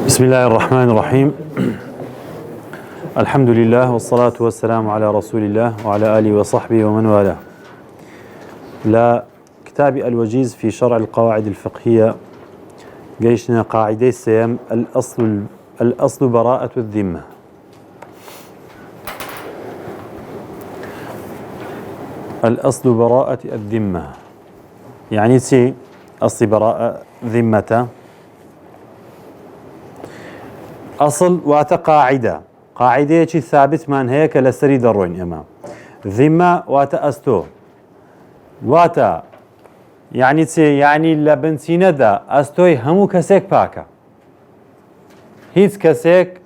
بسم الله الرحمن الرحيم. الحمد لله والصلاة والسلام على رسول الله وعلى آله وصحبه ومن والاه. لا كتاب الوجيز في شرع القواعد الفقهية جيشنا قاعدة السيام الأصل براءة الذمة. الأصل براءة الذمة يعني سي أصل براءة ذمة أصل واتا قاعدة ثابت من هيك لسري دروين إمام ذمة واتا أستو واتا يعني لبنسينة دا أستوي همو كسيك باكا هيت كسيك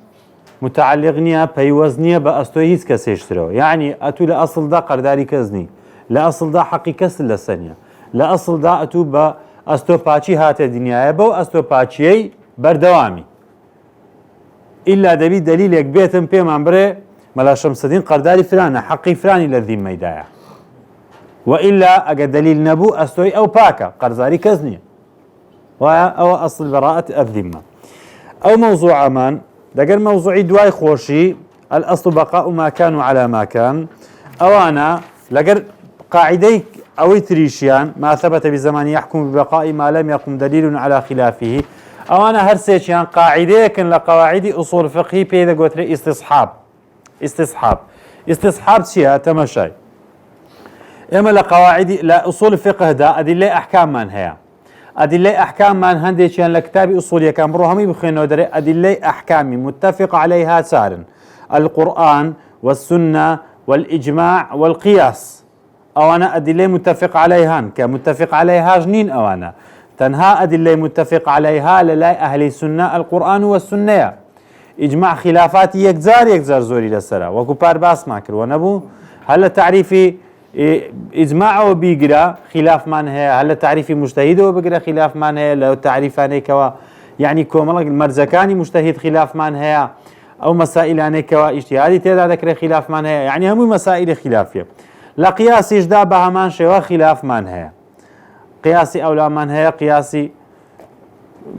متعلق نيا بيوزنيا بأستوي هيت كسيشترو يعني أتو لأصل دا قرداري كزني لأصل دا حقيقة لسنيا لأصل دا أتو بأستو باتشي هات الدنيا بو أستو باتشي بردوامي إلا دبي دليل يكبيتم بيمان بري ملا شمسدين قرداري فلانة حقي فلاني للذمة يدايا وإلا أجا دليل نبو أستوي أو باكا قرزاري كزنية أو أصل براءة الذمة أو موضوع أمان دقر موضوعي دواي خوشي الأصل بقاء ما كان على ما كان أو أنا لقر قاعدي أو تريشيان ما ثبت بزمان يحكم ببقاء ما لم يقم دليل على خلافه أو أنا هرسيشيان قاعدة كن لقواعد أصول فقهي بيدا قلت لي استصحاب شيء تمشي إما لقواعد لا أصول الفقه دا أدلة أحكام من هي أدلة أحكام من هنديشيان لكتاب أصولية كان بروهمي بخينو دري أدلة أحكام متفق عليها سارن القرآن والسنة والإجماع والقياس أو أنا أدلة متفق عليها كمتفق عليها جنين أو أنا تنها أدلة متفق عليها للا أهل السنة القرآن والسنة إجماع خلافات يكزار زوري للسرا وكبار باس ماكر ونبو هل تعريفي إجماع وبيقرا خلاف من هي هل تعريفي مجتهد وبيقرا خلاف من هي لو تعريفاني كوا يعني كومل المرزكاني مجتهد خلاف من هي أو مسائل أنا كوا اجتهادي تدا ذكر خلاف من هي يعني هم مسائل خلافية لا قياس إجدا بهمان شوا خلاف من هي قياسي أولى من هي قياسي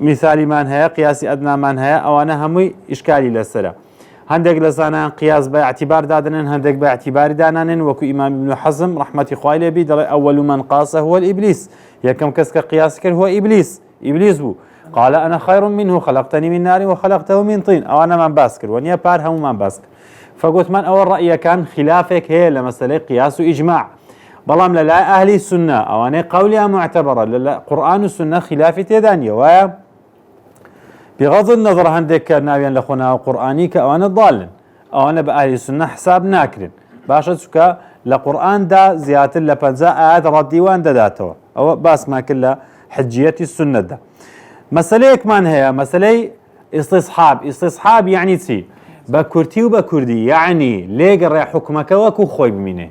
مثالي من هي قياسي أدنى من هي أو أنا همي إشكالي للسرا هندق لسانا قياس باعتبار دادنن هندق باعتبار دانانن وكو إمام ابن حزم رحمة خوالي بي أول من قاس هو الإبليس يكم كسك قياسك هو إبليس بو قال أنا خير منه خلقتني من نار وخلقته من طين أو أنا من باسكر ونيا بار هم من باسكر فقلت من أول رأي كان خلافك هي لمسألة قياس وإجماع بلام لا أهل السنة أو أنا قولها معتبرة لا قرآن والسنة خلاف تدانية ويا بغض النظر هندك ناويا لخونا قرآني كأو أنا ضال أو أنا بأهل السنة حساب ناكرين باشا سكا لقرآن دا زيادة لبنزاء آد رديوان داتوا أو باس ما كلا حجية السنة دا مسألة كمان هي مسألة استصحاب يعني تسي بكرتي وبكردي يعني ليقرأ حكمك وكو خوي بمينه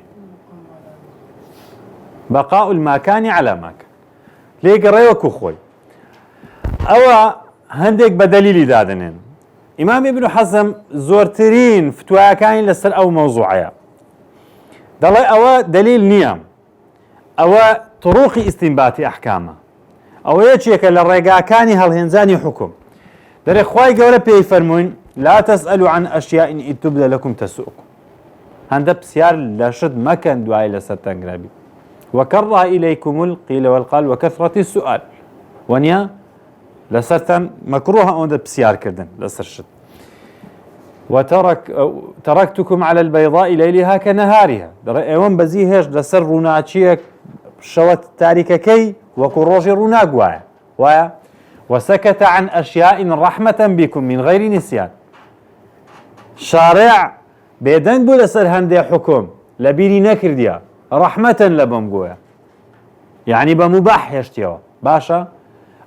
بقاء المكان على مكان ليك ريوك خوي أو هندك بدليل دادنين إمام ابن حزم زورترين فتوى كان لسر أو موضوعية دلي أو دليل نيام أو طرق استنباط أحكامه أو يتشيك للرقا كان هالهنزاني حكم در إخواي قولة بيفرمون لا تسألوا عن أشياء إن تبدأ لكم تسؤكم هندب سيار لشد مكان دعاء لسر تنقرابي وكره إليكم القيل والقال وكثرة السؤال ونيا لسرتن مكروه أن بسيار كردن لسرشد تركتكم على البيضاء ليلها كنهارها ايوان بزيهش لسر روناتشيك شوت تاريككي وكروج روناق وايا وسكت عن أشياء رحمة بكم من غير نسيان شارع بيدن بو لسر هندي حكم لبيني نكرديا رحمة لبمقويا يعني بمباح يشتيوا باشا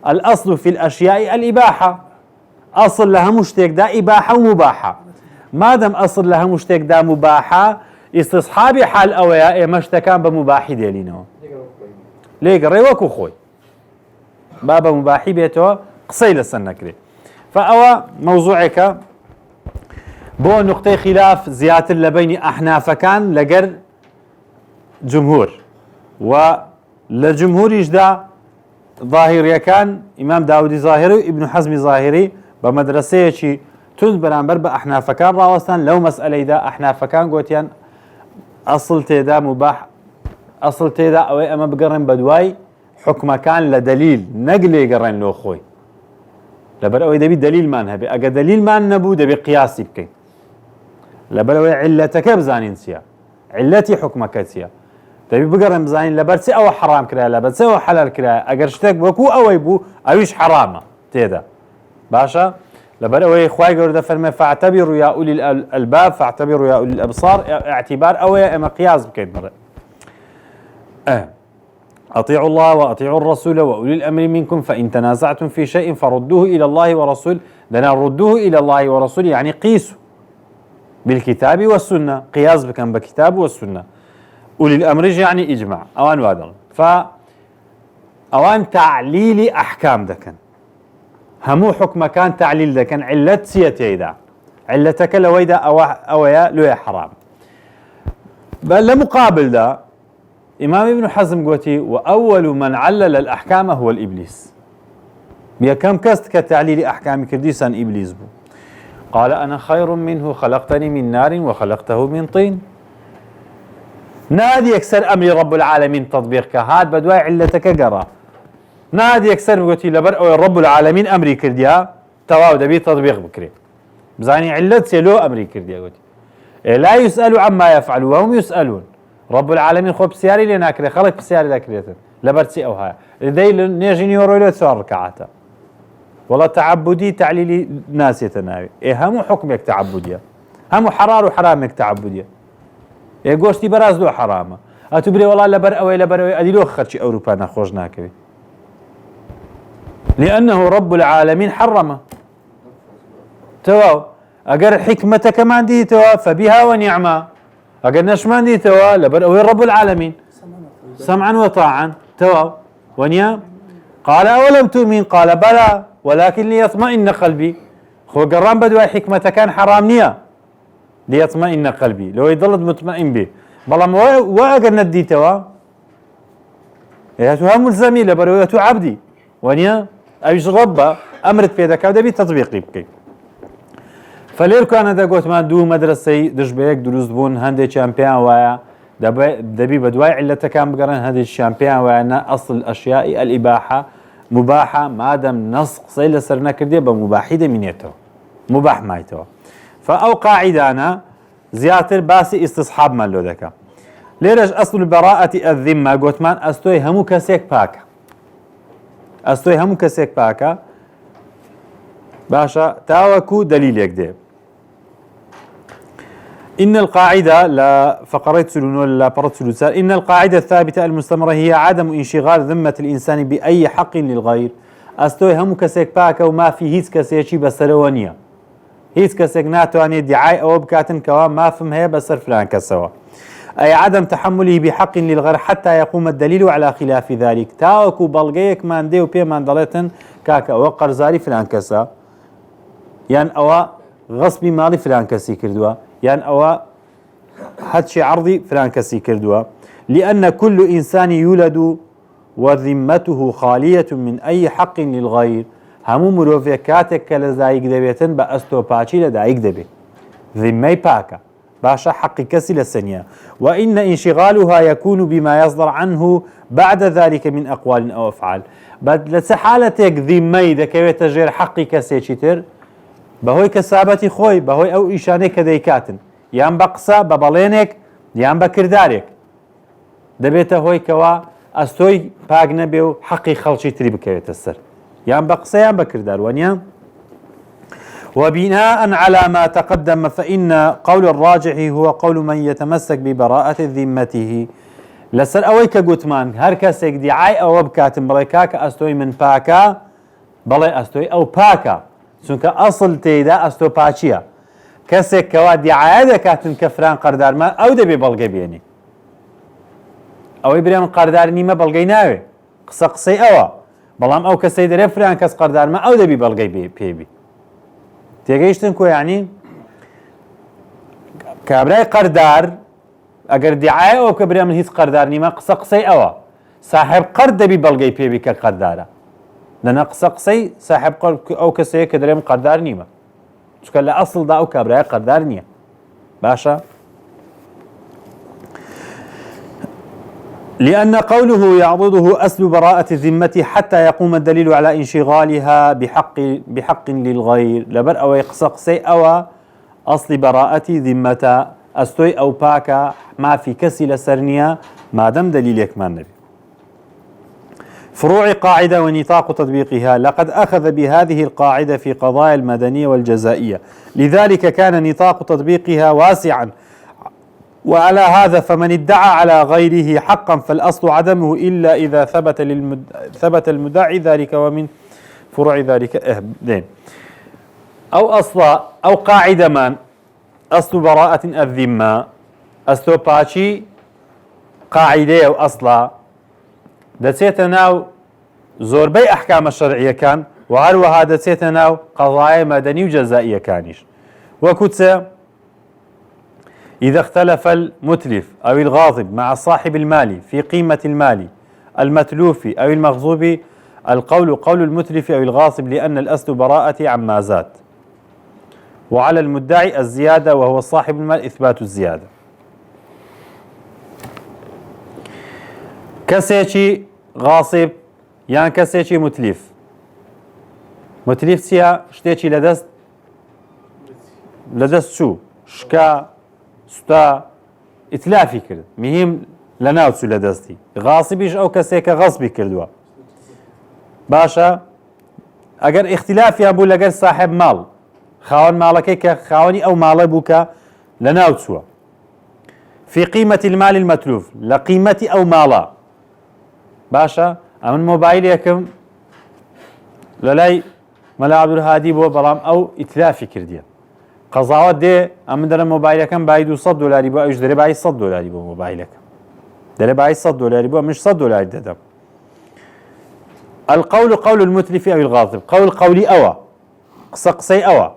الأصل في الأشياء الإباحة أصل لها مشتك دا إباحة ومباحة ما دام أصل لها مشتك دا مباحة استصحابي حال أويا مشتكان بمباحي ديلينو ليك ريوكو خوي بابا مباحي بيتوا قصيلة سنكري فأوا موضوعك بو نقطة خلاف زيادة لبين أحناف كان لقر جمهور ولجمهور يجدا ظاهري كان إمام داودي ظاهري ابن حزم ظاهري بمدرسەیەکی تند بەرامبەر بە ئەحنافەکان ڕاوەستان لەو مەسئلەیدا ئەحنافەکان گوتیان ئەسڵ تێدا مباح ئەسڵ تێدا ئەوەی ئەمە بگەڕێن بە دوای حکمەکان لە دەلیل نەک لێگەڕێن لۆ خۆی لەبەر ئەوەی دەبی دەلیلمان هەبێ ئەگە دەلیلمان نەبوو دەبێ قیاسی بکەین لەبەر ئەوەی عیلەتەکە بزانین چییە عیلەتی حکمەکە چییە دەبی بگەڕێن بزانین لەبەر چی ئەوە حەرام کرایە لەبەر چی ئەوە حەلال کرایە ئەگەر شتێک وەکو ئەوەی بوو ئەویش حەرامە تێدا باشە لەبەر ئەوەی خوای گەورە فەرمێ فاعتبروا يا أولي الألباب فاعتبروا يا أولي الأبصار اعتبار ئەوەیە ئێمە قیاس بکەین بڕێ أطيعوا الله وأطيعوا الرسول وأولي الأمر منكم فإن تنازعتم في شيء فردوه إلى الله ورسول دنا ردوه إلى الله ورسول يعني قيسوا بالكتاب والسنة قياس بكم بكتاب والسنة أولي الأمر يعني إجماع أوان وادل أوان تعليل أحكام دكن همو حكم كان تعليل دكن علة سيتيدا علتك لويدا أويا لويا حرام بل لمقابل ده إمام ابن حزم قوتي وأول من علل الأحكام هو الإبليس بيكم كست كتعليل أحكام كرديسان إبليس بو قال أنا خير منه خلقتني من نار وخلقته من طين نادي يكسر أمر رب العالمين تطبيق كهاد بدواي علتك قرا نادي يكسر قوتي لبر أو رب العالمين أمري كرديا تواو دبي تطبيق بكري بزاني علت سيلو أمري كرديا قوتي لا يسأل عما يفعل وهم يسألون رب العالمين خو بسياري لنا كري خلق بسياري ذاكريته لبرتي او هاي لدي نيجي نيورو له سوار ركعاته والله تعبدي تعليلي ناس يتناوي هم حكمك تعبديه هم حرار وحرامك تعبديه غوشتي براز له حرامه اتبري والله لبر اوي ادي له خرشي اوروبا ناخوش ناكبي لانه رب العالمين حرمه توا اجر حكمتك ما عندي توا فبها ونعمه أقل نشمان دي توا لبر أوي رب العالمين سمعا وطاعا توا ونيا قال أولم تؤمن قال بلى ولكن ليطمئن قلبي خو قران بدوي حكمة كان حرام نيا ليطمئن قلبي لو يضل مطمئن به بلام وأقل ندي توا يهتوها ملزمي لبر ويهتو عبدي ونيا أيش ربا أمرت في ذاك دبي تطبيقي بكي فلير كان دا قلت ما دو مدرسي دشبيك دروز بون هندي شامبيان ويا دبي بدواي علته كان بقرن هندي شامبيان ويا أصل الأشياء الإباحة مباحة ما دام نص قصيلة سرنا كردية بمباحية منيته مباح مايته فأو قاعدانا زياتر باسي استصحاب مالو دكا ليرش أصل براءة الذمة قلت مان أستوي همو كسيك باكا أستوي همو كسيك باكا باشا تاوكو دليل يكدي إن القاعدة لا فقريت سلون ولا برت سلوسان إن القاعدة الثابتة المستمرة هي عدم انشغال ذمة الإنسان بأي حق للغير أستوي همو كسيك باكا وما في هيس كسيكي بسرونيا هيس كسيك ناتواني دعاية أو بكاتن كوا ما فهم هي بسر فلان كسوا أي عدم تحمله بحق للغير حتى يقوم الدليل على خلاف ذلك تاوكو بلغيك مان ديو بي مان دلتن كاكا وقرزاري فلان كسا يعني أوا غصبي مالي فلان كسي كردوا يعني أوا حدشي عرضي فلان كسي كردوا لأن كل إنسان يولد وذمته خالية من أي حق للغير همو مروفيكاتك كالزايق دبيتن بأستو باشي لدايق دبي ذمي باكا باشا حق كسي للسنية وإن انشغالها يكون بما يصدر عنه بعد ذلك من أقوال أو أفعال بعد لسحالتك ذمي دكويت غير حق كسي شتر بهوي كسابتي خوي بهوي أو إيشانك كديكاتن يان بقصة ببالينك يان بكردارك دبيته هوي كوا أستوي باق نبيو حقي خلشي تري بكويت السر يان بقصة يان بكردار ونيان وبناء على ما تقدم فإن قول الراجح هو قول من يتمسك ببراءة ذمته لسر أويك قوتمان هركسك دعاي أو بكاتن بريكاك أستوي من باكا بلي أستوي أو باكا چونکە ئەسڵ تێیدا ئەستۆ پاچیە کەسێک کەوا دیعایە دەکاتن کە فران قەردارمە ئەو دەبێ بەڵگە بێنێ ئەوەی برێ من قەردار نیمە بەڵگەی ناوێ قسە قسەی ئەوە بەڵام ئەو کەسەی دەرێ فران کەس قەردارمە ئەو دەبی بەڵگەی پێبی تێگەیشتن کۆ یعنی کابرای قەردار ئەگەر دیعایە ئەو کە برێ من هیچ قەردار نیمە قسە قسەی ئەوە ساحب قەرد دەبی بەڵگەی پێبی کە قەردارە لأن قسي صاحب أو كسي كدريم قردار نيمة شكل لا أصل دا أو كابراي قردار نية باشا. لأن قوله يعضده أصل براءة الذمة حتى يقوم الدليل على انشغالها بحق للغير لبر أو يقسقسي أو أصل براءة ذمة أستوي أو باكا ما في كسي لسرنيا ما دام دليل يكمان نبي. فروع قاعدة ونطاق تطبيقها لقد أخذ بهذه القاعدة في قضايا المدنية والجزائية لذلك كان نطاق تطبيقها واسعا وعلى هذا فمن ادعى على غيره حقا فالأصل عدمه إلا إذا ثبت المدعي ذلك ومن فروع ذلك أو أصلا أو قاعدة من أصل براءة الذمة أصل باشي قاعدة أو أصلا دەچێتە ناو زۆربەی ئەحکامە شەرعیەکان و هەروەها دەچێتە ناو قەضایە مەدەنی و جەزائیەکانیش وەکو چ إذا اختلف المتلف أو الغاصب مع صاحب المال في قيمة المال المتلوف أو المغصوب القول قول المتلف أو الغاصب لأن الأصل براءة عما زاد وعلى المدعي الزيادة وهو صاحب المال إثبات الزيادة. کەسێکی غاصب یان کەسێکی متلیف چیە شتێکی لەدەست چوو شکا سوتا ئیتلافی کرد مهم لە ناو چوو لە دەستی غاصبیش ئەو کەسێکە غەصبی کردووە باشە ئەگەر ئیختلافیان بوو لەگەر صاحب ماڵ خاوەن ماڵەکەی کە خاوەنی ئەو ماڵە بوو کە لە ناو چووە في قيمة المال المتلوف لقيمة أو مالا باشا ئەمن مۆبایلێکم لە لای مەلا عەبدولهادی بۆ بەڵام ئەو ئیتلافی کردیە قەزاوە دێ ئەمن دەرە مۆبایلەکەم بای $200 بۆ ئەوش دەرێ بای $100 بۆ مۆبایلەکەم دەرێ بای $100 بۆ منش $100 دەدەم. القول قول المتلف أو الغاصب قول قولي أوا قسەی ئەوە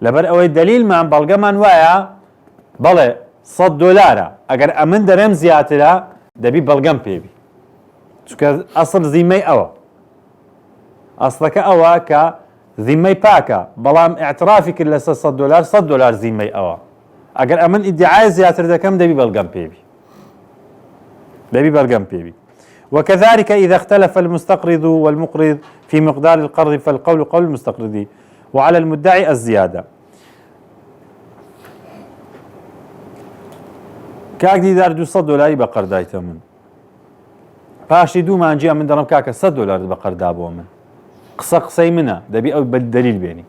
لەبەر ئەوەی دلیلمان بەڵگەمان وایە بەڵێ $100 ئەگەر ئەمن دەرێم زیاترە دەبی بەڵگەم پێبی چونکە ئەسڵ زیمەی ئەوە ئەسڵەکە ئەوە کە زیمەی پاکە بەڵام ئاعترافی کرد لەسەر $100 زیمەی ئەوە ئەگەر ئەمن ئیدعای زیاتر دەکەم دەبی بەڵگەم پێبی وكذلك إذا اختلف المستقرض والمقرض في مقدار القرض فالقول قول المستقرض وعلى المدعي الزيادة. کاک دیدار $200 بە قەردایتە من پاشی دوو مانجیە من دەڵم کاکە $100 بە قەردا بۆ من قسەی منە دەبی ئەو بە دەلیل بێنی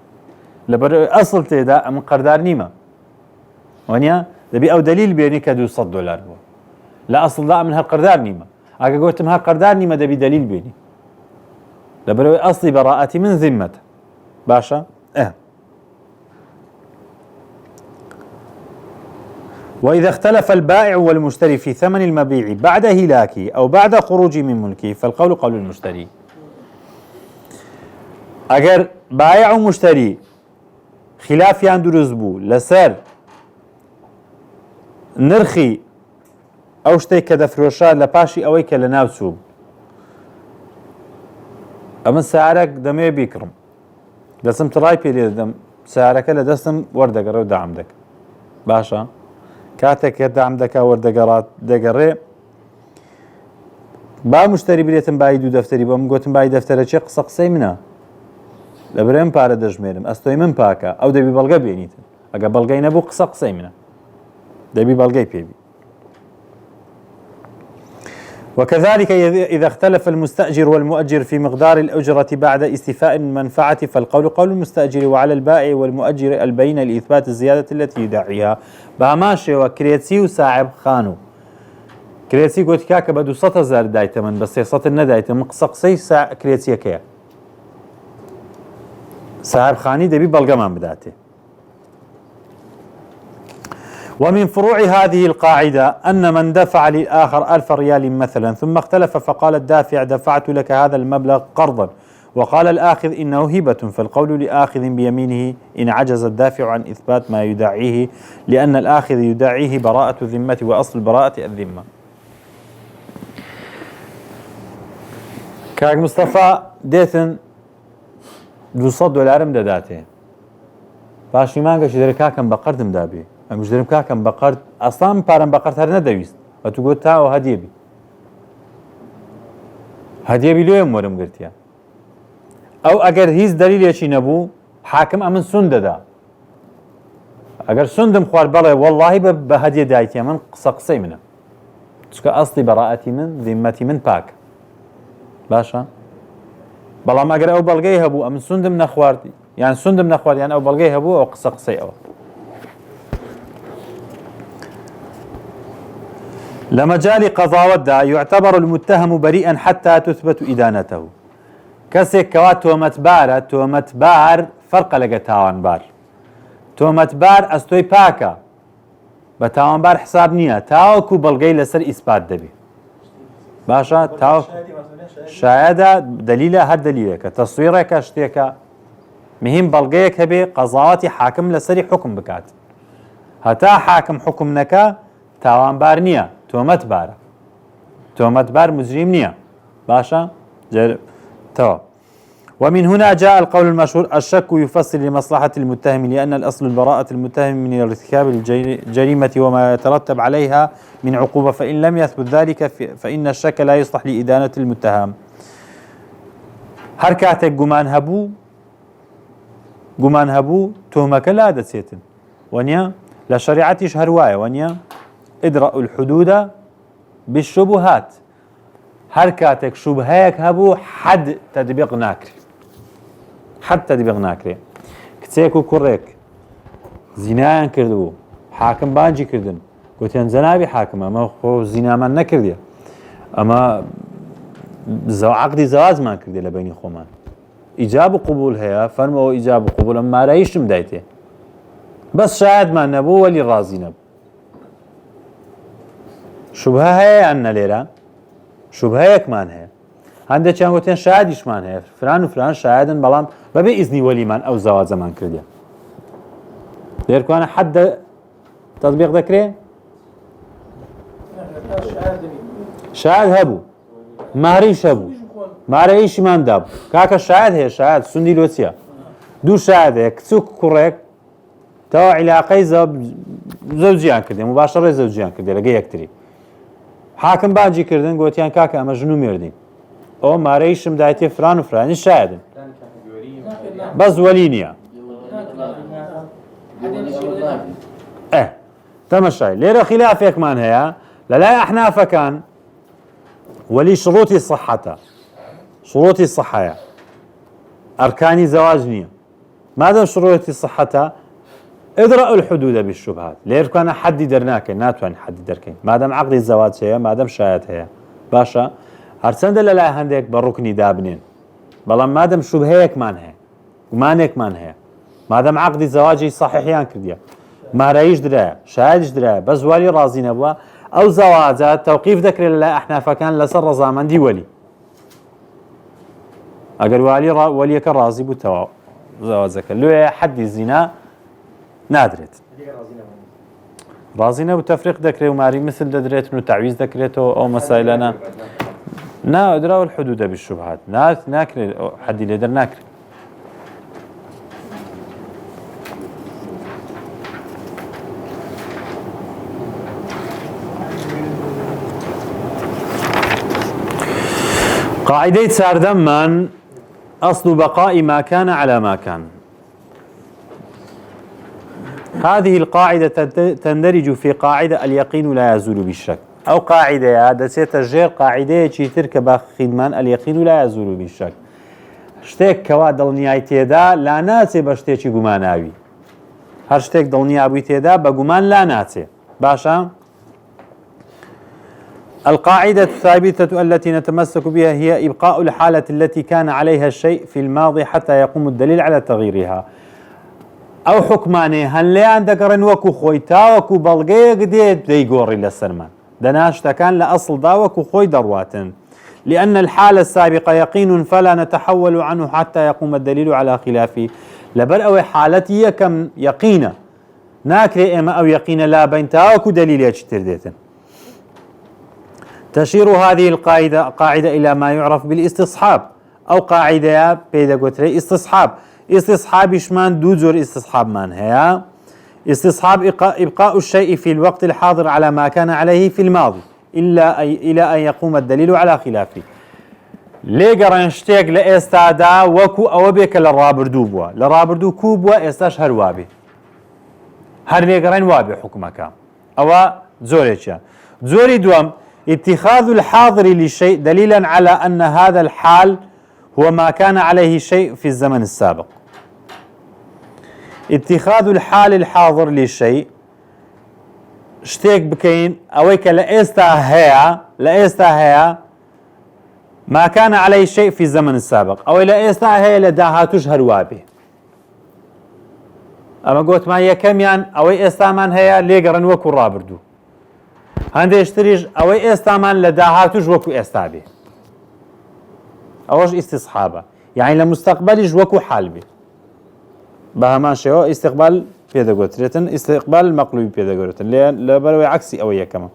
لەبەر ئەسڵ تێدا ئەمن قەردار نیمە وانیا دەبی ئەو دەلیل بێنی کە $200 بووە لە ئەسڵدا من هەر قەردار نیمە ئەگە گوتم هەر قەردار نیمە دەبی دەلیل بێنی لەبەرەوەی ئەسڵی بەڕائەتی من ذمەتە باشە. وإذا اختلف البائع والمشتري في ثمن المبيع بعد هلاكه أو بعد خروجه من ملكه فالقول قول المشتري. أجر بائع ومشتري خلافيان دروز بو لسر نرخي أو شتي كدفروشا لباشي أوي كلناو سوب أما سعرك دمي بيكرم دسم تراي بيلي دم سعرك لدسم وردقر ودعم دك باشا کاتێک کە دام دەکا وەردەگەڕات دەگەڕێ با مشتری بێتم بای دوو دەفتەری بۆم گوتم بای دەفتەرە چێ قسەی منە لەبەرێم پارە دەژمێرم ئەستۆی من پاکە ئەو دەبی بەڵگە بێنیتن ئەگە بەڵگەی نەبوو قسەی منە دەبی بەڵگەی پێبی. وكذلك إذا اختلف المستأجر والمؤجر في مقدار الأجرة بعد استيفاء المنفعة فالقول قول المستأجر وعلى البائع والمؤجر البينة لإثبات الزيادة التي يدعيها باماشي وكريتسي وساعب خانو كريتسي قلت كاكا بدو $100,000 دايتا من بس $100 ندايتا من قسقسي كريتسي كيا ساعب خاني دبي بلغمان بداته. ومن فروع هذه القاعدة أن من دفع للآخر 1000 ريال مثلا ثم اختلف فقال الدافع دفعت لك هذا المبلغ قرضا وقال الآخذ إنه هبة فالقول لآخذ بيمينه إن عجز الدافع عن إثبات ما يدعيه لأن الآخذ يدعيه براءة الذمة وأصل براءة الذمة. کاک مستەفا دێتن $200 دەداتێ پاشی مانگەشی دەرێ کاکەم بە قەردم دابێ ئەمش دەرم کاکەم بە قەرد ئەسڵام پارەم بە قەرد هەر نەدەویست بە تو گوت تاوە هەدیێبی هەدیێبی لێم وەرم گرتیە ئەو ئەگەر هیچ دەلیلێکی نەبوو حاکم ئەمن سون دەدا ئەگەر سندم خوارد بەڵێ وەڵڵاهی بە هەدیە دایتیە من قسەی منە چکە ئەسڵی بەڕائەتی من ذیمەتی من پاک باشە بەڵام ئەگەر ئەو بەڵگەی هەبوو ئەمن سندم نەخوارد یان سندم نەخوارد یان ئەو بەڵگەی هەبوو ئەو قسەی ئەوە لمجال قضاوتدا يعتبر المتهم بريئا حتى تثبت إدانته كسك كوا تومتبار تومتبار فرق لقى تاوانبار تومتبار استوي باكا بتاوانبار حساب نية تاوكو بلغي لسر إثبات دبي باشا تاو شاهدة دليلة هر دليلة كتصويرك اشتيكا مهم بلغيك هبي قضاوتي حاكم لسري حكم بكات هتا حاكم حكم نكا تاوانبار نية تهمت بار مجرم نية باشا تمام ومن هنا جاء القول المشهور الشك يفسر لمصلحة المتهم لأن الأصل براءة المتهم من ارتكاب الجريمة وما يترتب عليها من عقوبة فإن لم يثبت ذلك فإن الشك لا يصلح لإدانة المتهم هر كاتك قمان هبو تهمك لا دسيتن ونيا لشريعتش هرواية ونيا ادرأوا الحدود بالشبهات هر كاتك شبهيك هبو حد تطبيق ناكري كتسيكو كوريك زنايان كردو حاكم بانجي كردن قلتين زنابي حاكم اما خو زنا من نكرديا اما عقدي زواج ما كردي لبيني خومان ايجاب وقبول هيا فرموا ايجاب وقبول اما رايشم دايتي بس شاهد ما نبو ولي راضي نبو شبهه هەیە یان نەلێرە شبهەیەکمان هەیە هەندێکیان گوتێن شایدیشمان هەیە فران و فران شایدن بەڵام بەبێ ئیزنی وەلیمان ئەو زەواجەمان کردیە لێرکوانە حەد تەطبیق دەکرێ شاید هەبوو مارەیش هەبوو مارەیشیمان دابوو کاکە شاید هەیە شاید سوندی لۆچیە دوو شاید هەیە کچووک کوڕێک تەوا عیلاقەی زەوجیان کردێ مباشەڕێ زەوجیان کردێ لەگە یەکتری حاکم باجی کردن گوتیان کاکە ئەمە ژن و مێردین ئەو مارەیشم دایتێ فران و فرانی شایدن بەس وەلی نییە تەمەشای لێرە خلافێکمان هەیە لەلای ئەحنافەکان وەلی شروطی صحەتە شروطی صحەیە ئەرکانی زەواج نییە مادەم شروطی صحەتە ادرأوا الحدود بالشبهات لير كان حدي درناك ناتوان حدي دركين مادام عقد الزواج هي مادام شاهد هي باشا هرسند لا هندك بالركني دابنين بلا مادام شبهيك مان هي ومانك مان هي مادام عقد الزواج صحيحيان كرديا ما رايش درا شاهدش درا بس ولي راضي نبوا او زواجات توقيف ذكر لا احنا فكان لسر زمان دي ولي اگر وليك راضي بتوا زواجك لو حد الزنا نادرێت ڕازی نەبوو تەفریق دەکرێت و ماری مثل دەدرێت و تعویز دەکرێتەوە ئەو مەسایلانە نادراوە الحدود بالشبهات ناکرێت حەدی لێدەر ناکرێت قاعدەی چاردەممان أصل بقاء ما كان على ما كان هذه القاعدة تندرج في قاعدة اليقين لا يزول بالشك أو قاعدة هذا سيتجير قاعدة تركب خدمان اليقين لا يزول بالشك شتێک کەوا دڵنیای تێدا لا ناچێ بە شتێکی گوماناوی هەر شتێک دڵنیابووی تێدا بە گومان لا ناچێ باشە القاعدة الثابتة التي نتمسك بها هي إبقاء الحالة التي كان عليها الشيء في الماضي حتى يقوم الدليل على تغييرها أو حكماني هل لا عندك رنوك خوي تاوك بلغيك ديت ديغوري للسرمان دناشتا كان لأصل داوك خوي درواتن لأن الحالة السابقة يقين فلا نتحول عنه حتى يقوم الدليل على خلافه لبر أو حالتي كم يقينة ناكري إما أو يقين لا بين تاوك دليل يشتر ديتن تشير هذه قاعدة إلى ما يعرف بالاستصحاب أو قاعدة بيداغوتري استصحاب يشمان دو زور استصحاب من هي استصحاب إبقاء الشيء في الوقت الحاضر على ما كان عليه في الماضي إلى أن يقوم الدليل على خلافه. لێگەڕێن شتێک لە ئێستادا وەکو ئەوە بێکە لە ڕابردوو بووە لە ڕابردوو کوو بووە ئێستاش هەر وابێ هەر لێگەڕێن وابێ حکومەکە ئەوە زۆرێکیان. زۆری دووەم اتخاذ الحاضر للشيء دليلا على أن هذا الحال هو ما كان عليه شيء في الزمن السابق. اتخاذ الحال الحاضر للشيء شتێک بکەین ئەوەی کە لە ئێستا هەیە ما كان عليه شيء في الزمن السابق أو إلى إستا هي لداهاتوش هروابي أما قلت ما يكميان أو إستامان هي ليقرن وكو رابردو هندي اشتريج أو إستامان لداهاتوش وكو إستابي أوش استصحابه يعني لمستقبلش وكو حالبي بهمان شيء استقبال بيداغوتريتن استقبال المقلوب بيداغوتريتن لبروي عكسي أو يكما.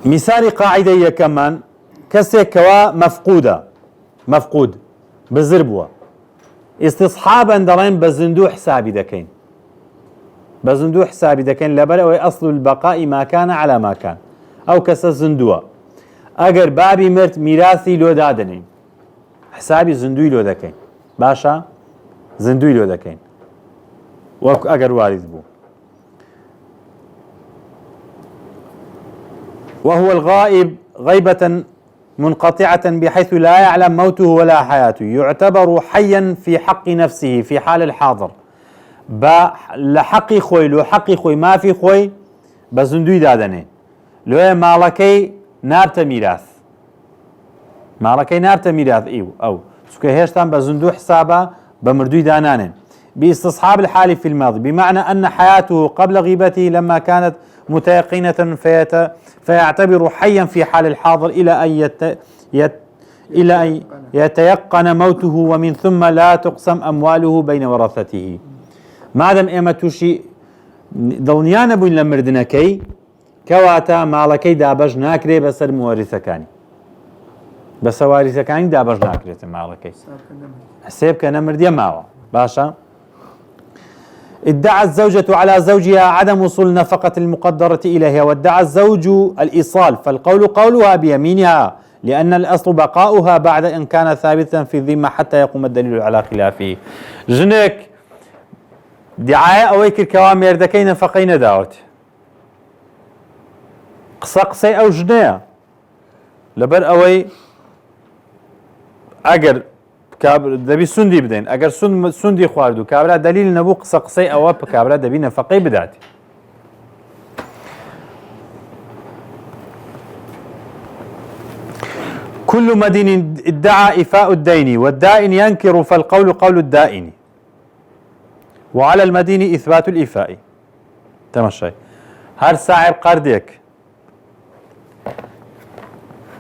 مثال قاعدة كمان كسيك كوا مفقود بزربوا استصحابا دلين بزندو حسابي دكين لبرأ أصل البقاء ما كان على ما كان أو كس الزندوة أجر بابي مرت ميراثي لو دادنين حسابي زندوي لو دكين باشا زندوي لو دكين أجر وارث بو وهو الغائب غيبة منقطعة بحيث لا يعلم موته ولا حياته يعتبر حيا في حق نفسه في حال الحاضر لحقي خوي لو حقي خوي ما في خوي بزندوي دادني لو مالكي نابت ميراث ايو او سكي هيشتان بزندو حسابه بمردوي دانانين باستصحاب الحال في الماضي بمعنى أن حياته قبل غيبته لما كانت متيقنة فيعتبر حيا في حال الحاضر إلى أن يتيقن موته ومن ثم لا تقسم أمواله بين ورثته. ما دام إما توشي دڵنیانە بووین لە مردنەکەی کەواتە ماڵەکەی دابەش ناکرێ بەسەر مۆریثەکانی بەسە واریثەکانی دابەش ناکرێتە ماڵەکەی حسێب کە نەمردیە ماوە باشە. ادعى الزوجة على زوجها عدم وصول النفقة المقدرة إليها وادعى الزوج الإيصال فالقول قولها بيمينها لأن الأصل بقاؤها بعد إن كان ثابتا في الذمة حتى يقوم الدليل على خلافه. جنك دعاية أويك الكوامير دكي نفقين داوت قصي أو جنية لبر أوي أجر دبي سندي بدين اگر سندي خواردو كابرا دليل نبو قصي او كابرا دبي نفقي بداتي. كل مدين ادعى إفاء الدين والدائن ينكر فالقول قول الدائن وعلى المدين إثبات الإفاء. تمشي هر ساعر قردك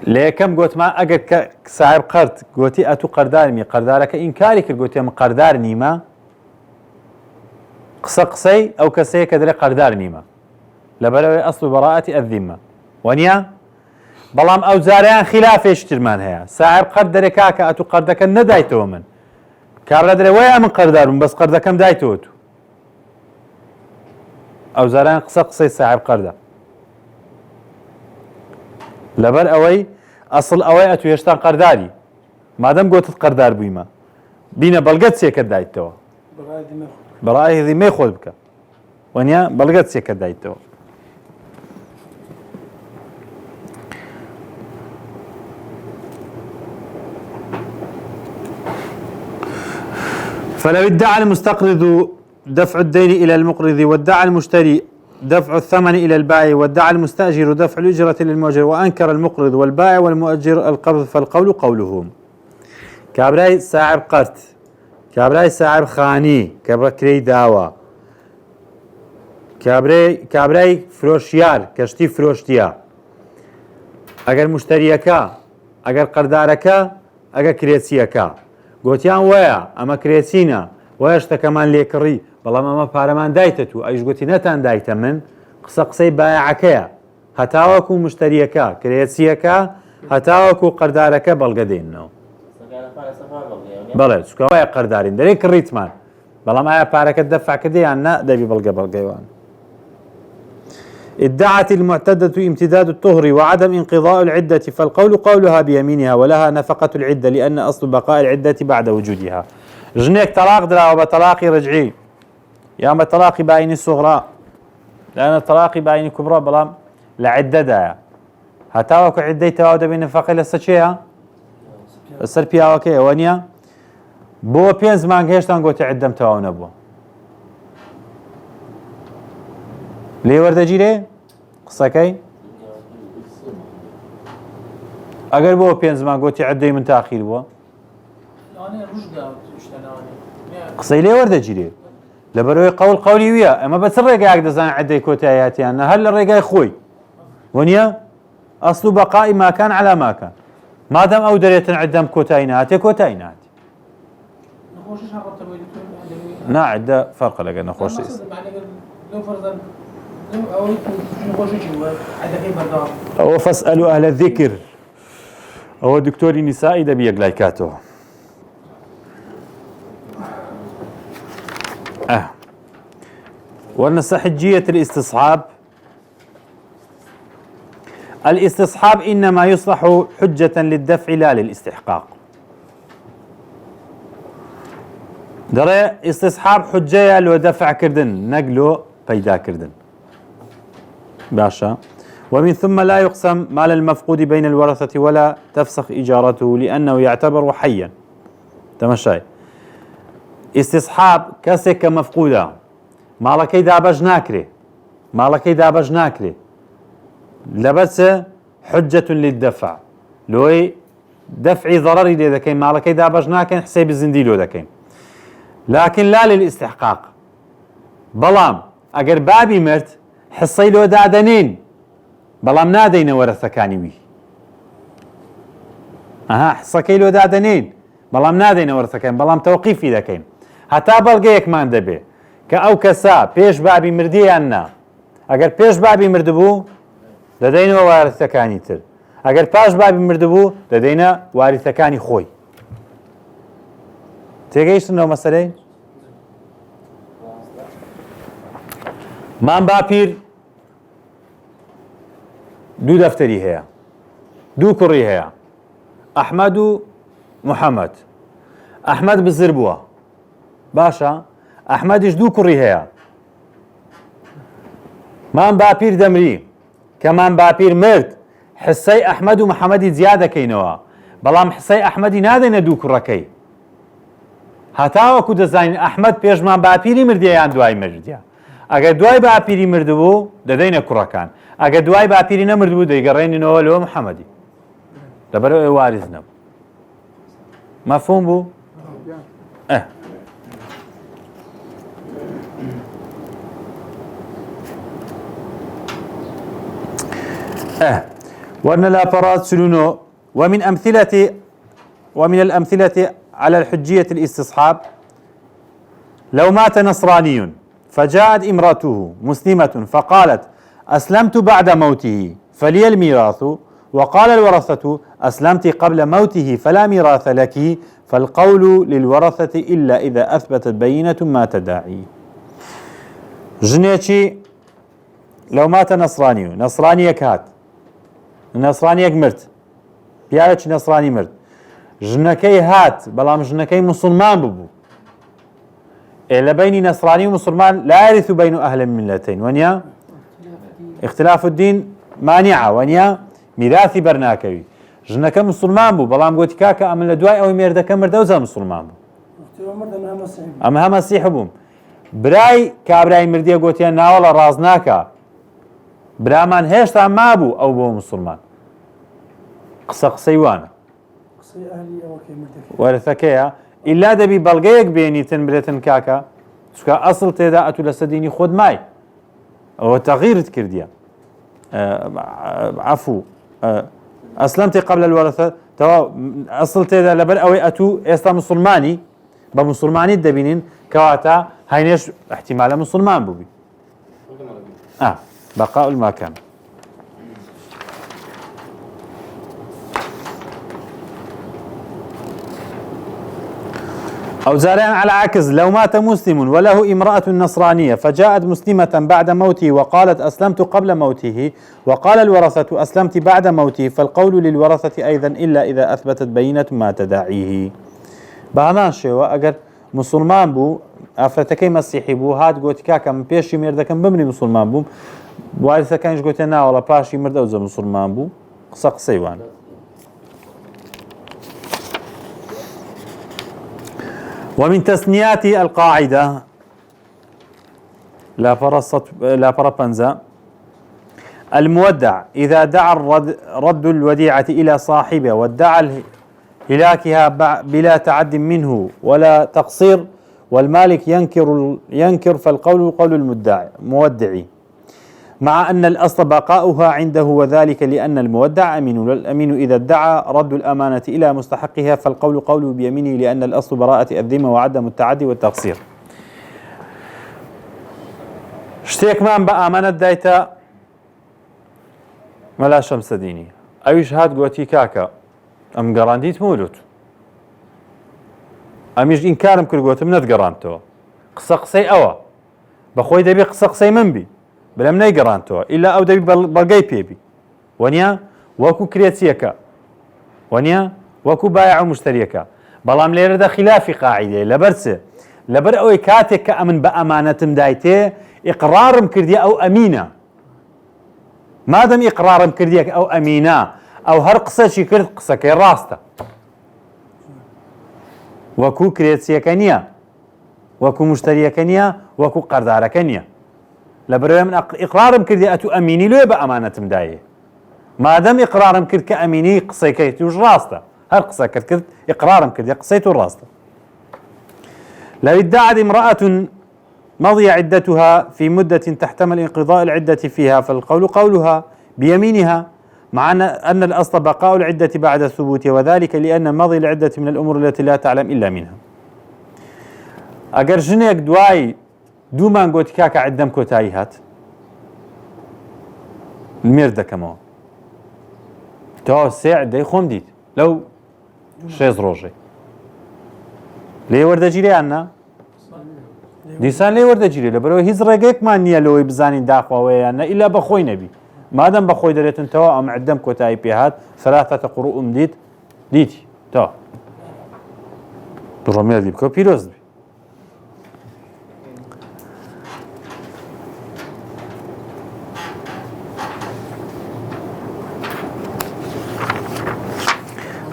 ليكم قلت ما أجر ساعر قرد قلتي أتو قردارمي قردارك إنكاري قلتي من قردار نيما قصي أو كسي كدري قردار نيما لبلوي أصل براءة الذمة ونيا بلام أو زاريان خلاف يشترمان هيا ساعر قردري كاكا أتو قردك ندايتو من كاردري ويا من قردارم بس قردكم دايتوتو أو زاريان قصي ساعر قرده لبر أوي أصل أوي أتو يشتان قرداري ما دام قلت قردار بويما بينا بلغت سيكا دايتو برأي ذي ما يخوض بك ونيا بلغت سيكا دايتو. فلو ادعى المستقرض دفع الدين إلى المقرض وادعى المشتري دفع الثمن إلى البائع وادعى المستأجر دفع الأجرة للمؤجر وأنكر المقرض والبائع والمؤجر القرض فالقول قولهم. كابراي ساعر قرض كابراي ساعر خاني كبكري داوا كابراي فروشيار كشتي فروشتيا اگر مشتريكا اگر قرداركا اگر كريسيكا قوتيان ويا اما كريسينا ويشتا كمان ليكري بەڵام ئەمە پارەمان دایتە تو ئەیش گوتی نەتان دایتە من قسەی بایعەکەیە هەتاوەکو مشتریەکە کرێچیەکە هەتاوەکو قەردارەکە بەڵگە دێنەوە. بەڵێ چکەوەیە قەردارین دەرێ کڕیتمان بەڵام ئایا پارەکە دەفع کردیان نا دەبی بەڵگەیوان. ادعت المعتدة امتداد الطهر وعدم انقضاء العدة فالقول قولها بيمينها ولها نفقة العدة لأن أصل بقاء العدة بعد وجودها. جنيك طلاق درا وبطلاق رجعي يا اما طلاق باين الصغرى لأن الطلاق باين كبرى بلام لعدة دايا هتاوك عدة تواود بنفقة لسه السر بياوكي وانيا بو بينز مان هێشتان گۆتی عدەم تەواو نەبووە لێ وەردەگیرێ قسەکەی ئەگەر بۆ پێنج مان گۆتی عدەی من تاخیر بووە قسەی لێ وەردەگیرێ لەبەرەوەی قەولی ویە ئەمە بە چ ڕێگایەک دەزانێت عدەی کۆتاییاتیان نە هەر لە ڕێگای خۆی وەنیە ئەسڵ بەقائی ماکان عەلا ماکان مادام ئەو دەرێتن عدەم کۆتایی نهاتێ کۆتایی نهاتێ نعدة فرق لك نخوش أو فاسألوا أهل الذكر أو دكتور نسائي دبي يقلايكاته ونص حجية الاستصحاب. الاستصحاب إنما يصلح حجة للدفع لا للاستحقاق. دري استصحاب حجية لو دفع كردن نقلو بيدا كردن باشا. ومن ثم لا يقسم مال المفقود بين الورثة ولا تفسخ إجارته لأنه يعتبر حيا. تمشي استصحاب كسك مفقودة مالكي دابج ناكري مالكي دابج ناكري لبس حجة للدفع لوي دفع ضرري لذا كين مالكي دابج ناكن حساب الزنديلو ذا كين لكن لا للاستحقاق. بلام اگر بابي مرت حصي له دادنين بلام نادين ورثكاني وي حصكي له دادنين بلام نادين ورثكان بلام توقيفي ذا كين هتا بلغيك مان دبي كأو كسا بيش بابي مردي أنا اگر بيش بابي مردبو لدينا وارثكاني تر اگر باش بابي مردبو لدينا وارثكاني خوي. تيجيشتنو مسألة مام باپیر دو دفتری هەیە دو کوڕی هەیە ئەحمەد و محەممەد. ئەحمەد بزر بووە باشە ئەحمەدیش دو کوڕی هەیە مام باپیر دەمری کە مام باپیر مرد حسەی ئەحمەد و محەممەدی زیاد دەکەینەوە بەڵام حسەی ئەحمەدی نادەینە دوو کوڕەکەی هەتاوەکو دەزانین ئەحمەد پێشمان باپیری مردیان دوای مردیە ئەگەر دوای باپیری مردبوو دەدەینە کوڕەکان ئەگەر دوای باپیری نەمردبوو دەیگەڕێنینەوە لەوە محەممەدی لەبەرەوە ئێ واریز نەبوو. مەفهوم بوو؟ وأن الأفراد سلونه ومن الأمثلة على الحجية الاستصحاب لو مات نصراني فجاءت امرأته مسلمة فقالت أسلمت بعد موته فلي الميراث وقال الورثة أسلمت قبل موته فلا ميراث لك فالقول للورثة إلا إذا أثبتت بينة ما تداعي. جنيتي لو مات نصراني يكهات نصراني يكمرت بيالك نصراني مرت ژنەکەی هات بەڵام ژنەکەی مسلمان ببوو لە بینی نەسرانی و مسلمان لا يرث بين أهل الملتين وانيا اختلاف الدين مانعة وانيا ميراثي برناكوي ژنەکە مسلمان بوو بەڵام گوتی کاکە ئەمن لە دوای ئەوەی مێردەکە مردەوزە مسلمان بوو ئەمە مەسیح بووم برای کابرای مردیە گوتیان ناوەڵە ڕاز ناکە برامان هێشتا مابوو ئەو بۆ مسلمان قسەی وانە وەرثەکەیە ئیلا دەبی بەڵگەیەک بێنیتن برێتن کاکە چکە ئەسڵ تێدا ئەتو لەسەر دینی خۆت مای ئەوە تەغیرت کردیە عەفو ئەسلەمتی قبل الوەرثە تەواو ئەسڵ تێدا لەبەر ئەوەی ئەتو ئێستا مسلمانی بە مسلمانیت دەبینین کەواتە هەینێش احتیمالە مسلمان بووبی بەقاء الماکان. أو زارعا على عكس، لو مات مسلم وله امرأة نصرانية فجاءت مسلمة بعد موته وقالت أسلمت قبل موته، وقال الورثة أسلمت بعد موته، فالقول للورثة أيضا إلا إذا أثبتت بينة ما تدعيه. بهمان شێوە ئەگەر مسلمان بوو ئافرەتەکەی مەسیحی بوو هات گوتی کاکە من پێشی مێردەکەم بمری مسلمان بووم، وارثەکانیش گوتیان ناوەڵە پاشی مردە ئەوجە مسلمان بوو، قسەی وانە. ومن تسنيات القاعدة لا فربنزا المودع إذا دعا رد الوديعة إلى صاحبه وادعى هلاكها بلا تعد منه ولا تقصير، والمالك ينكر فالقول قول المودع، مع أن الأصل بقاؤها عنده، وذلك لأن المودع أمين، والأمين إذا ادعى رد الأمانة إلى مستحقها فالقول قوله بيمينه، لأن الأصل براءة الذمة وعدم التعدي والتقصير. شتيك من بأمانة دايتا ملا شمس ديني أيش هاد قوتي كاكا أم قرانديت مولوت أميش إنكارم كل قوتم ند قرانتو قصي أوا بخوي دبي قصي من بي بلام ناي قرانتو إلا أو دبي بلقاي بيبي ونيا وكو كرياتيكا ونيا وكو بايع ومشتريكا، بلام ليرة دا خلافي قاعدة لبرسه لبر أو كاتك أمن بأمانة دايته إقرارم كردي أو أمينة، ما دام إقرارم كرديك أو أمينة أو هر قصة شي كرد قصة كي راسته وكو كرياتيكا وكو مشتريكا وكو قرداركا لبروي من إقرارم كردي أتو أميني لو يبقى أمانة مداية، ما دام إقرارم كرد كأميني قصي كيتوش راسته هر قصة كرد إقرارم كردي قصيتو راسته. لو ادعت امرأة مضي عدتها في مدة تحتمل انقضاء العدة فيها فالقول قولها بيمينها، مع أن الأصل بقاء العدة بعد الثبوت، وذلك لأن مضي العدة من الأمور التي لا تعلم إلا منها. أجر جنيك دواي دومان قوتي كاكا عدم كوتاي هات الميرده كمان تو ساعة دي خوم ديت لو شيز روجي ليه ورده جيري عنا دیسان لێ وەردەگیرێت لەبەرەوە هیچ ڕێگەیەکمان نییە لەوەی بزانین داخواوەیانە ئیلا بەخۆی نەبی، مادەم بەخۆی دەرێتنەوە ئەم عەدەم کۆتایی پێهات ثەلاثەتە قوڕوء دیتی تا دوڕۆمێردی بکە و پیرۆز بی.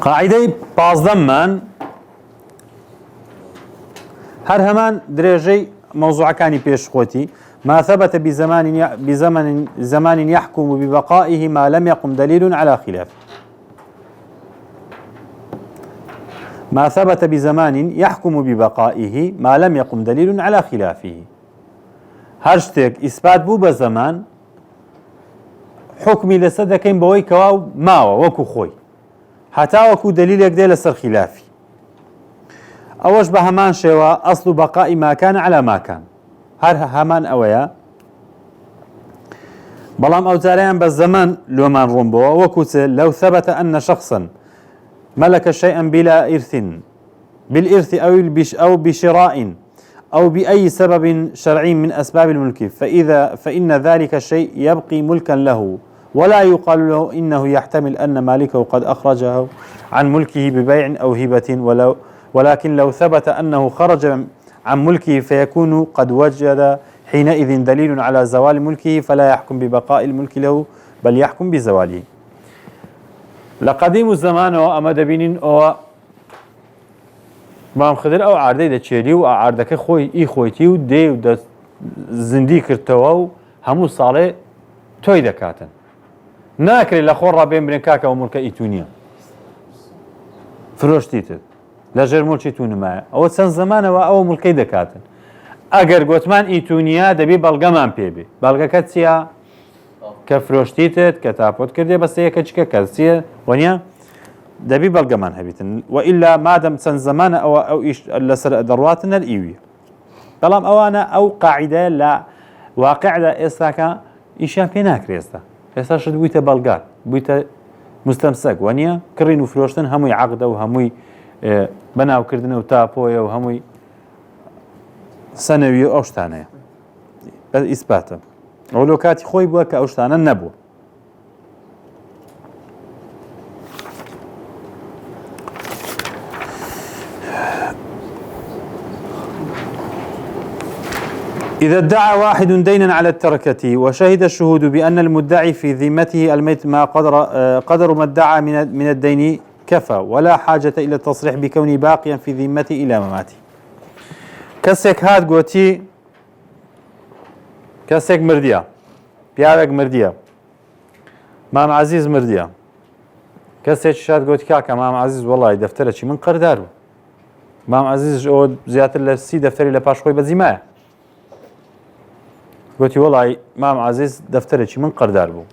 قاعدەی پازدەممان هر همان درجة موضوع كاني بيش خوتي ما ثبت بزمان يحكم ببقائه ما لم يقم دليل على خلافه. ما ثبت بزمان يحكم ببقائه ما لم يقم دليل على خلافه. هاشتك إثبات بو بزمان حكمي لسدكين بوي كواو ماوا وكو خوي حتى وكو دليل يقدر لسر خلافي. أوش بهمان شوا أصل بقاء ما كان على ما كان هر همان أويا بلام أوتاريان بالزمان لومان رومبو وكوتل لو ثبت أن شخصا ملك شيئا بلا إرث بالإرث أو بشراء أو بأي سبب شرعي من أسباب الملك فإن ذلك الشيء يبقي ملكا له ولا يقال له إنه يحتمل أن مالكه قد أخرجه عن ملكه ببيع أو هبة ولكن لو ثبت أنه خرج عن ملكه فيكون قد وجد حينئذ دليل على زوال ملكه فلا يحكم ببقاء الملك له بل يحكم بزواله. لقديم الزمان أمد بينين أو مام خضر أو عردي دا تشيلي و عردك خوي إي خويتي و دي و دا زندي كرتوا همو صالح توي دكاتن ناكري لخور رابين برنكاكا وملك إيتونيا فروشتيتت لەژێر مڵکی تونمایە ئەوە چەند زمانەوە ئەوە مڵکەی دەکاتن ئەگەر گوتمان ئیتونیا دەبی بەڵگەمان پێبێ بەڵگەکە چییە کە فرۆشتیتت کە تاپۆت کردێ بەسەیەکە چکە کەسیە وەنیە دەبی بەڵگەمان هەبیتن وئیلا مادەم چەند زمانە ئەوە ئەو ئیش لەسەر دەڕواتن ئیوی بەڵام ئەوانە ئەو قاعیدە لە واقعدا ئێستاکە ئیشیان پێ ناکرێ ئێستا شت بوویتە بەڵگات بوویتە مستەمسەک وەنیە کڕین و فرۆشتن هەمووی عەقدە و هەمووی بەناوکردنە و تاپۆیە و هەمووی سەنەوی ئەو شتانەیە ئیسپاتە ئەو لۆ کاتی خۆی بووە کە ئەو شتانە نەبووە. إذا ادعى واحد دينا على التركة وشهد الشهود بأن المدعي في ذمته الميت ما قدر ما ادعى من الدين كفى ولا حاجة إلى التصريح بكونه باقيا في ذمته إلى مماته. كسك هاد قوتي كسك مرديا بيارك مرديا مام عزيز مرديا كسك شاد قوتي كاكا مام عزيز والله دفترة شي من قردار مام عزيز أو زيادة لسي دفتري لباش خوي بزيماء قلت والله مام عزيز دفترك من قردار بو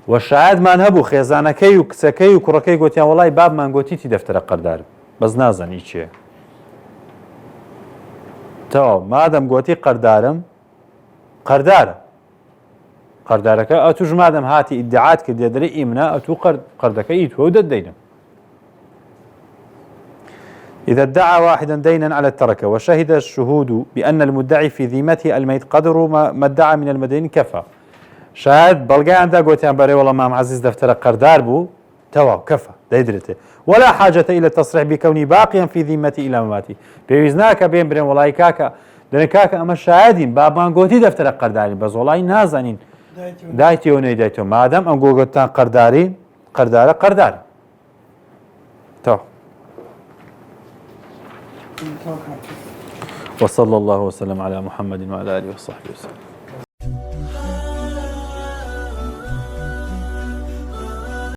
والشاهد ما نهبو خيزانكي وكسكي وكركي قلت يا والله باب ما قلتي دفتر قردار بس نازني شيء تو ما دام قلتي قردارم قردارك اتوج ما دام هاتي ادعاءات كدي دري امنا اتو قردك يتو ددينا. إذا ادعى واحدا دينا على التركة وشهد الشهود بأن المدعي في ذمته الميت قدر ما ادعى من المدين كفى. شاهد بلغا عنده قلت بري والله مام عزيز دفتر قردار بو توا كفى ديدرته ولا حاجة إلى التصريح بكوني باقيا في ذمتي إلى مماتي. بيوزناك بين برين والله كاكا لأن كاكا أما الشاهدين بابان قلتي دفتر قردارين بس والله نازنين دايتي وني دايتو ما دام أم قلتان قردارين قردار تو. وصلى الله وسلم على محمد وعلى آله وصحبه وسلم.